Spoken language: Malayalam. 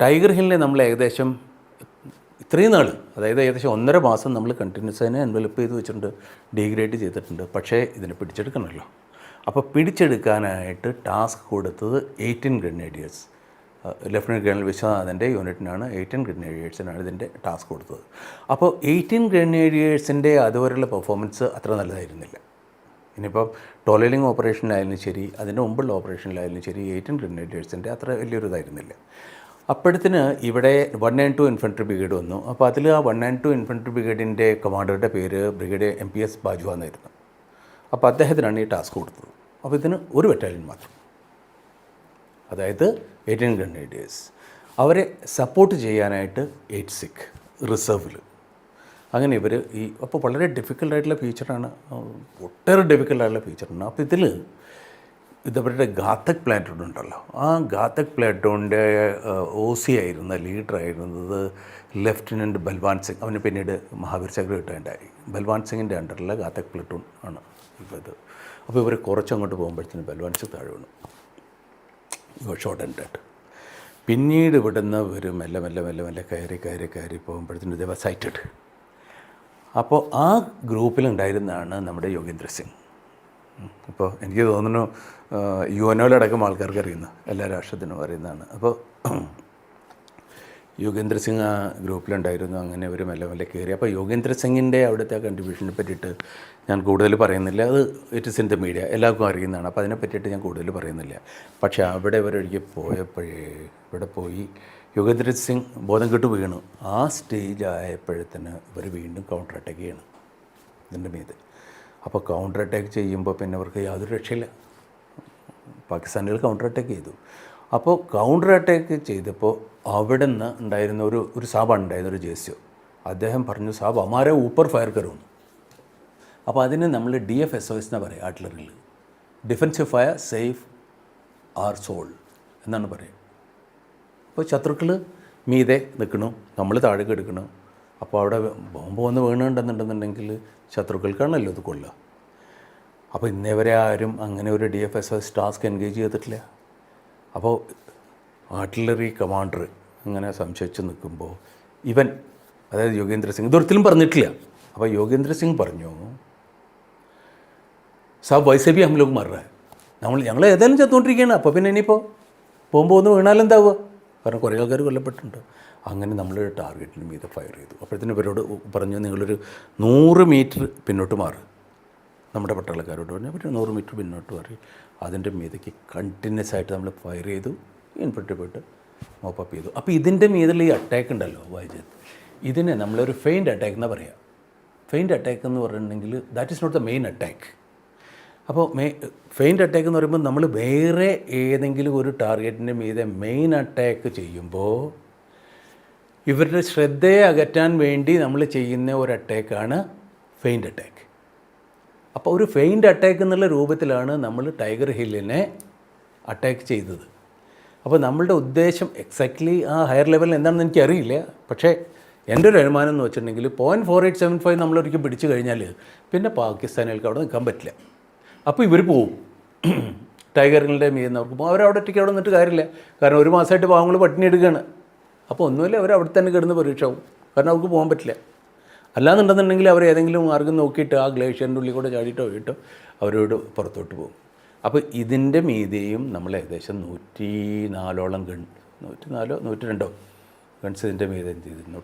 ടൈഗർ ഹില്ലിനെ നമ്മൾ ഏകദേശം ഇത്രയും നാൾ, അതായത് ഏകദേശം 1.5 മാസം നമ്മൾ കണ്ടിന്യൂസ് അതിനെ എൻവലപ്പ് ചെയ്ത് വെച്ചിട്ടുണ്ട്, ഡീഗ്രേഡ് ചെയ്തിട്ടുണ്ട്. പക്ഷേ ഇതിനെ പിടിച്ചെടുക്കണമല്ലോ. അപ്പോൾ പിടിച്ചെടുക്കാനായിട്ട് ടാസ്ക് കൊടുത്തത് 18 ഗ്രനേഡിയേഴ്സ്, ലഫ്റ്റനൻറ്റ് കേണൽ വിശ്വനാഥൻ്റെ യൂണിറ്റിനാണ്, 18 ഗ്രനേഡിയേഴ്സിനാണ് ഇതിൻ്റെ ടാസ്ക് കൊടുത്തത്. അപ്പോൾ 18 ഗ്രനേഡിയേഴ്സിൻ്റെ അതുവരെയുള്ള പെർഫോമൻസ് അത്ര നല്ലതായിരുന്നില്ല. ഇനിയിപ്പം ടോളലിംഗ് ഓപ്പറേഷനിലായാലും ശരി, അതിൻ്റെ മുമ്പുള്ള ഓപ്പറേഷനിലായാലും ശരി, 18 ഗ്രനേഡിയേഴ്സിൻ്റെ അത്ര വലിയൊരു ഇതായിരുന്നില്ല. അപ്പോഴത്തിന് ഇവിടെ 192 ഇൻഫൻട്രി ബ്രിഗേഡ് വന്നു. അപ്പോൾ അതിൽ ആ 192 ഇൻഫൻട്രി ബ്രിഗേഡിൻ്റെ കമാൻഡറുടെ പേര് ബ്രിഗേഡിയർ MPS ബാജുവ എന്നായിരുന്നു. അപ്പോൾ അദ്ദേഹത്തിനാണ് ഈ ടാസ്ക് കൊടുത്തത്. അപ്പോൾ ഇതിന് ഒരു ബറ്റാലിയൻ മാത്രം, അതായത് 18 ഗ്രനേഡിയേഴ്സ്, അവരെ സപ്പോർട്ട് ചെയ്യാനായിട്ട് 8 സിഖ് റിസർവിൽ. അങ്ങനെ ഇവർ അപ്പോൾ വളരെ ഡിഫിക്കൽട്ടായിട്ടുള്ള ഫീച്ചറാണ്, ഒട്ടേറെ ഡിഫിക്കൽട്ടായിട്ടുള്ള ഫീച്ചറാണ്. അപ്പോൾ ഇതവരുടെ ഗാത്തക് പ്ലാറ്റൂൺ ഉണ്ടല്ലോ, ആ ഗാത്തക് പ്ലാറ്റൂണിൻ്റെ OC ആയിരുന്ന ലീഡറായിരുന്നത് ലഫ്റ്റനൻറ്റ് ബൽവാൻ സിംഗ്. അവന് പിന്നീട് മഹാവീർ ചക്ര കിട്ടുകയുണ്ടായി. ബൽവാൻ സിംഗിൻ്റെ അണ്ടറിലെ ഗാത്തക് പ്ലാറ്റൂൺ ആണ് ഇപ്പോൾ ഇത്. അപ്പോൾ ഇവർ കുറച്ചങ്ങോട്ട് പോകുമ്പോഴത്തേന് ബൽവാൻ സിംഗ് താഴെ വീണു, ഷോർട്ട് ആൻഡ് ഡെഡ്. പിന്നീട് ഇവിടുന്ന് ഒരു മെല്ലെ മെല്ലെ മെല്ലെ മെല്ലെ കയറി പോകുമ്പോഴത്തേന് ഇത് സൈറ്റഡ്. അപ്പോൾ ആ ഗ്രൂപ്പിലുണ്ടായിരുന്നതാണ് നമ്മുടെ യോഗേന്ദ്ര സിംഗ്. ഇപ്പോൾ എനിക്ക് തോന്നുന്നു UNOയിലടക്കം ആൾക്കാർക്ക് അറിയുന്നു, എല്ലാ രാഷ്ട്രത്തിനും അറിയുന്നതാണ്. അപ്പോൾ യോഗേന്ദ്ര സിംഗ് ആ ഗ്രൂപ്പിലുണ്ടായിരുന്നു. അങ്ങനെ ഒരു മെല്ലെ മെല്ലെ കയറി. അപ്പോൾ യോഗേന്ദ്ര സിംഗിൻ്റെ അവിടുത്തെ കൺട്രിബ്യൂഷനെ പറ്റിയിട്ട് ഞാൻ കൂടുതൽ പറയുന്നില്ല, അത് it is in the media, എല്ലാവർക്കും അറിയുന്നതാണ്. അപ്പോൾ അതിനെ പറ്റിയിട്ട് ഞാൻ കൂടുതൽ പറയുന്നില്ല. പക്ഷേ അവിടെ ഇവരൊരിക്കൽ ഇവിടെ പോയി യോഗേന്ദ്ര സിംഗ് ബോധം കെട്ട് വീണു. ആ സ്റ്റേജ് ആയപ്പോഴത്തേന് ഇവർ വീണ്ടും കൗണ്ടർ അറ്റാക്ക് ചെയ്യണം ഇതിൻ്റെ മീത്. അപ്പോൾ കൗണ്ടർ അറ്റാക്ക് ചെയ്യുമ്പോൾ പിന്നെ അവർക്ക് യാതൊരു രക്ഷയില്ല. പാകിസ്ഥാനികൾ കൗണ്ടർ അറ്റാക്ക് ചെയ്തു. അപ്പോൾ കൗണ്ടർ അറ്റാക്ക് ചെയ്തപ്പോൾ അവിടെ നിന്ന് ഉണ്ടായിരുന്ന ഒരു സാബാണ് ഉണ്ടായിരുന്ന ഒരു JSO. അദ്ദേഹം പറഞ്ഞു, സാബ് അമാരെ ഊപ്പർ ഫയർ കരുന്നു. അപ്പോൾ അതിന് നമ്മൾ DFSOS എന്നാണ് പറയുക, ആർട്ടിലറിയിൽ ഡിഫൻസീവ് ഫയർ സേഫ് ആർ സോൾ എന്നാണ് പറയുക. അപ്പോൾ ശത്രുക്കൾ മീതെ നിൽക്കണു, നമ്മൾ താഴേക്ക് എടുക്കണം. അപ്പോൾ അവിടെ ബോംബ് വന്ന് വീണുണ്ടെന്നുണ്ടെന്നുണ്ടെങ്കിൽ ശത്രുക്കൾക്കാണല്ലോ ഇത് കൊള്ളുക. അപ്പോൾ ഇന്നേവരെ ആരും അങ്ങനെ ഒരു DFSOS ടാസ്ക് എൻഗേജ് ചെയ്തിട്ടില്ല. അപ്പോൾ ആർട്ടിലറി കമാൻഡർ ഇങ്ങനെ സംശയിച്ച് നിൽക്കുമ്പോൾ ഇവൻ, അതായത് യോഗേന്ദ്ര സിംഗ്, ഇതൊരിക്കലും പറഞ്ഞിട്ടില്ല. അപ്പോൾ യോഗേന്ദ്ര സിംഗ് പറഞ്ഞു, സാബ് വൈസെ ബി ഹം ലോഗ് മർ രഹ ഹൈ, ഞങ്ങൾ ഏതായാലും ചെന്നുകൊണ്ടിരിക്കുകയാണ്. അപ്പോൾ പിന്നെ ഇനിയിപ്പോൾ ബോംബ് വന്ന് വീണാലെന്താവുക, കാരണം കുറേ ആൾക്കാർ കൊല്ലപ്പെട്ടിട്ടുണ്ട്. അങ്ങനെ നമ്മൾ ടാർഗറ്റിന് മീതെ ഫയർ ചെയ്തു. അപ്പോഴത്തേനും ഇവരോട് പറഞ്ഞു, നിങ്ങളൊരു 100 മീറ്റർ പിന്നോട്ട് മാറി. നമ്മുടെ പട്ടാളക്കാരോട് പറഞ്ഞു, അവർ 100 മീറ്റർ പിന്നോട്ട് മാറി. അതിൻ്റെ മീതയ്ക്ക് കണ്ടിന്യൂസ് ആയിട്ട് നമ്മൾ ഫയർ ചെയ്തു, ഇൻഫൻട്രി പോയിട്ട് മോപ്പപ്പ് ചെയ്തു. അപ്പോൾ ഇതിൻ്റെ മീതിലുള്ള ഈ അറ്റാക്ക് ഉണ്ടല്ലോ വൈദ്യുത്, ഇതിനെ നമ്മളൊരു ഫെയിൻഡ് അറ്റാക്ക് എന്നാണ് പറയുക. ഫെയിൻഡ് അറ്റാക്ക് എന്ന് പറഞ്ഞിട്ടുണ്ടെങ്കിൽ that is not the main attack. അപ്പോൾ ഫെയിൻഡ് അറ്റാക്ക് എന്ന് പറയുമ്പോൾ നമ്മൾ വേറെ ഏതെങ്കിലും ഒരു ടാർഗറ്റിൻ്റെ മീതെ മെയിൻ അറ്റാക്ക് ചെയ്യുമ്പോൾ ഇവരുടെ ശ്രദ്ധയെ അകറ്റാൻ വേണ്ടി നമ്മൾ ചെയ്യുന്ന ഒരു അറ്റാക്കാണ് ഫെയിൻഡ് അറ്റാക്ക്. അപ്പോൾ ഒരു ഫെയിൻഡ് അറ്റാക്ക് എന്നുള്ള രൂപത്തിലാണ് നമ്മൾ ടൈഗർ ഹില്ലിനെ അറ്റാക്ക് ചെയ്തത്. അപ്പോൾ നമ്മളുടെ ഉദ്ദേശം എക്സാക്ട്ലി ആ ഹയർ ലെവലിൽ എന്താണെന്ന് എനിക്കറിയില്ല. പക്ഷേ എൻ്റെ ഒരു അനുമാനം എന്ന് വെച്ചിട്ടുണ്ടെങ്കിൽ 0.4875 നമ്മളൊരിക്കൽ പിടിച്ചു കഴിഞ്ഞാൽ പിന്നെ പാകിസ്ഥാനികൾക്ക് അവിടെ നിൽക്കാൻ പറ്റില്ല. അപ്പോൾ ഇവർ പോവും, ടൈഗറുകളുടെ മീതുന്നവർക്ക് പോകും. അവരവിടെ ഒറ്റയ്ക്ക് അവിടെ നിന്നിട്ട് കാര്യമില്ല, കാരണം 1 മാസമായിട്ട് പാവങ്ങൾ പട്ടിണി എടുക്കുകയാണ്. അപ്പോൾ ഒന്നുമില്ല, അവർ അവിടെ തന്നെ കിടന്ന് പരീക്ഷാവും, കാരണം അവർക്ക് പോകാൻ പറ്റില്ല. അല്ലാന്നുണ്ടെന്നുണ്ടെങ്കിൽ അവർ ഏതെങ്കിലും മാർഗം നോക്കിയിട്ട് ആ ഗ്ലേഷ്യറിൻ്റെ ഉള്ളിൽ കൂടെ ചാടിയിട്ടോ പോയിട്ടോ അവരോട് പുറത്തോട്ട് പോകും. അപ്പോൾ ഇതിൻ്റെ മീതെയും നമ്മൾ ഏകദേശം 104ഓളം 104 102 ഗൺസ് ഇതിൻ്റെ മീതെ എന്ത് ചെയ്തിരുന്നു,